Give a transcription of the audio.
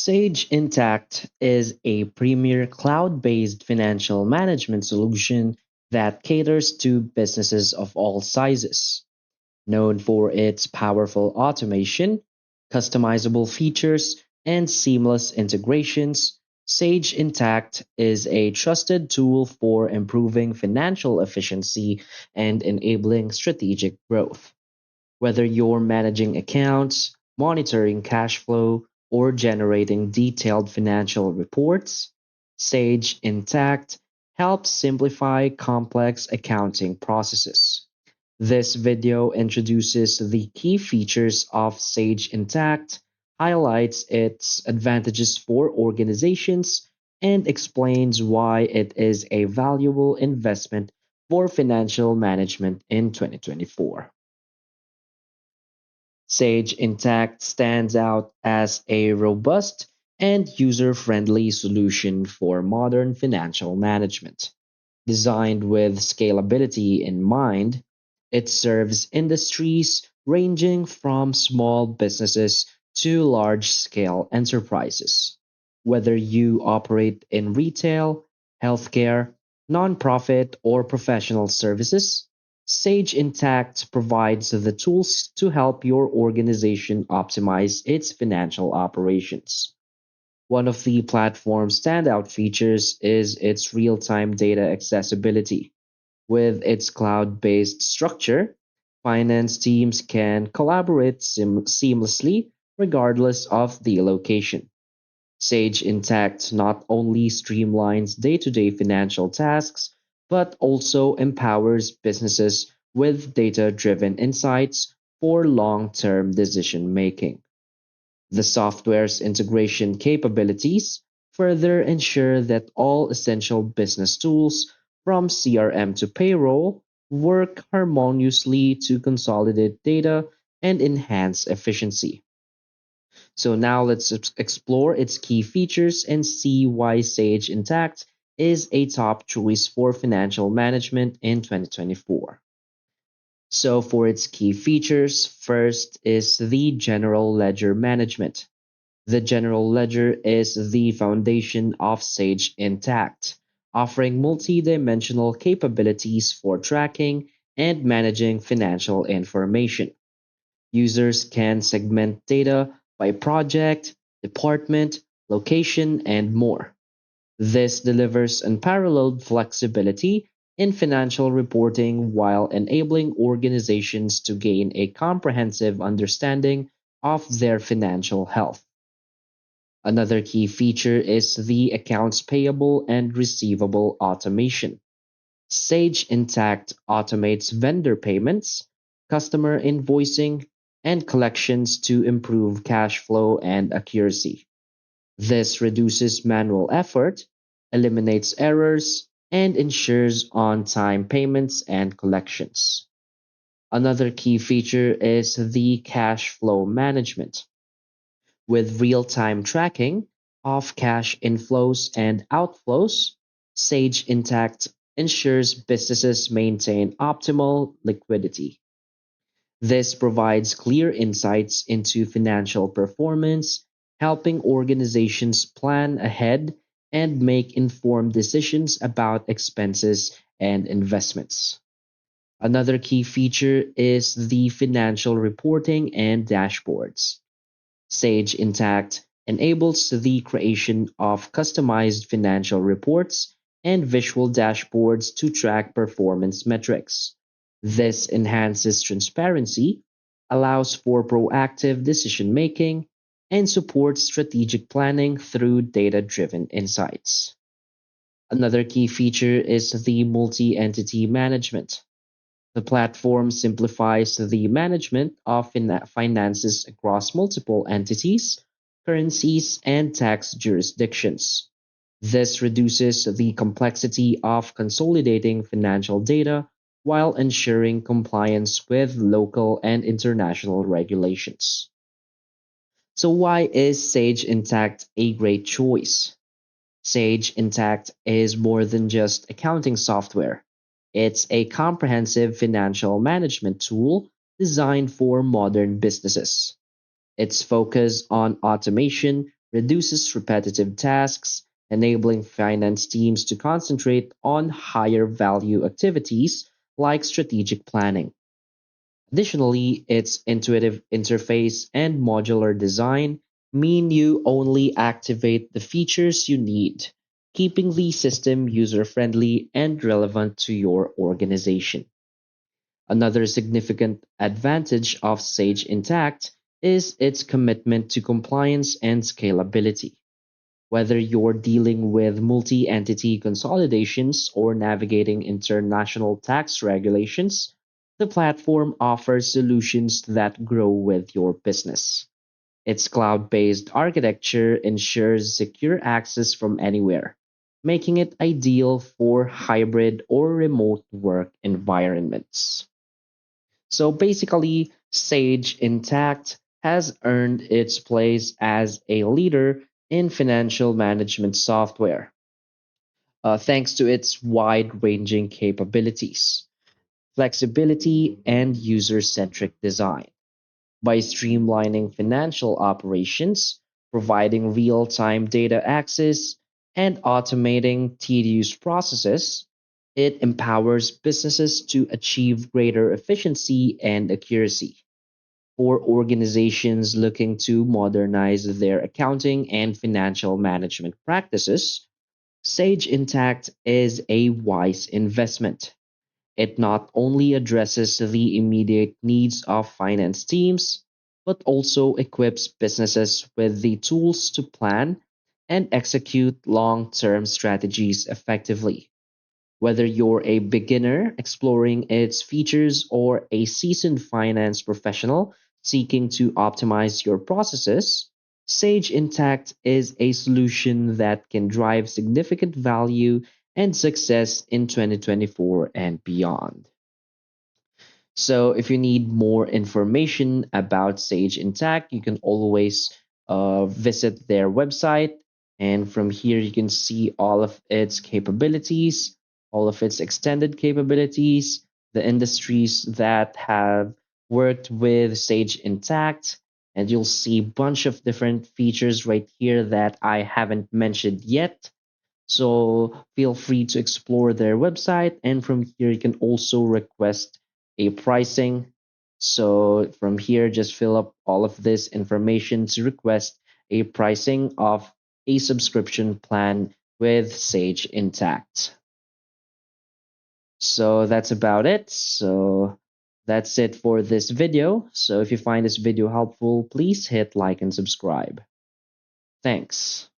Sage Intacct is a premier cloud based financial management solution that caters to businesses of all sizes. Known for its powerful automation, customizable features, and seamless integrations, Sage Intacct is a trusted tool for improving financial efficiency and enabling strategic growth. Whether you're managing accounts, monitoring cash flow, or generating detailed financial reports, Sage Intacct helps simplify complex accounting processes. This video introduces the key features of Sage Intacct, highlights its advantages for organizations, and explains why it is a valuable investment for financial management in 2024. Sage Intacct stands out as a robust and user friendly solution for modern financial management. Designed with scalability in mind, it serves industries ranging from small businesses to large scale enterprises. Whether you operate in retail, healthcare, nonprofit, or professional services, Sage Intacct provides the tools to help your organization optimize its financial operations. One of the platform's standout features is its real time data accessibility. With its cloud based structure, finance teams can collaborate seamlessly regardless of the location. Sage Intacct not only streamlines day to day financial tasks, but also empowers businesses with data driven insights for long term decision making. The software's integration capabilities further ensure that all essential business tools, from CRM to payroll, work harmoniously to consolidate data and enhance efficiency. So now let's explore its key features and see why Sage Intacct is a top choice for financial management in 2024. So for its key features, first is the general ledger management. The general ledger is the foundation of Sage Intacct, offering multi-dimensional capabilities for tracking and managing financial information. Users can segment data by project, department, location, and more. This delivers unparalleled flexibility in financial reporting while enabling organizations to gain a comprehensive understanding of their financial health. Another key feature is the accounts payable and receivable automation. Sage Intacct automates vendor payments, customer invoicing, and collections to improve cash flow and accuracy. This reduces manual effort, eliminates errors, and ensures on time payments and collections. Another key feature is the cash flow management. With real time tracking of cash inflows and outflows, Sage Intacct ensures businesses maintain optimal liquidity. This provides clear insights into financial performance, helping organizations plan ahead and make informed decisions about expenses and investments. Another key feature is the financial reporting and dashboards. Sage Intacct enables the creation of customized financial reports and visual dashboards to track performance metrics. This enhances transparency, allows for proactive decision making, and supports strategic planning through data driven insights. Another key feature is the multi entity management. The platform simplifies the management of finances across multiple entities, currencies, and tax jurisdictions. This reduces the complexity of consolidating financial data while ensuring compliance with local and international regulations. So, why is Sage Intacct a great choice? Sage Intacct is more than just accounting software. It's a comprehensive financial management tool designed for modern businesses. Its focus on automation reduces repetitive tasks, enabling finance teams to concentrate on higher value activities like strategic planning. Additionally, its intuitive interface and modular design mean you only activate the features you need, keeping the system user friendly and relevant to your organization. Another significant advantage of Sage Intacct is its commitment to compliance and scalability. Whether you're dealing with multi entity consolidations or navigating international tax regulations, the platform offers solutions that grow with your business. Its cloud based architecture ensures secure access from anywhere, making it ideal for hybrid or remote work environments. So basically, Sage Intact has earned its place as a leader in financial management software, thanks to its wide ranging capabilities, flexibility, and user centric design. By streamlining financial operations, providing real time data access, and automating tedious processes, it empowers businesses to achieve greater efficiency and accuracy. For organizations looking to modernize their accounting and financial management practices, Sage Intacct is a wise investment. It not only addresses the immediate needs of finance teams, but also equips businesses with the tools to plan and execute long term strategies effectively. Whether you're a beginner exploring its features or a seasoned finance professional seeking to optimize your processes, Sage Intacct is a solution that can drive significant value and success in 2024 and beyond. So if you need more information about Sage Intacct, you can always visit their website. And from here, you can see all of its capabilities, all of its extended capabilities, the industries that have worked with Sage Intacct. And you'll see a bunch of different features right here that I haven't mentioned yet. So feel free to explore their website, and from here you can also request a pricing. So from here, just fill up all of this information to request a pricing of a subscription plan with Sage Intact. So that's about it. So that's it for this video. So if you find this video helpful, please hit like and subscribe. Thanks.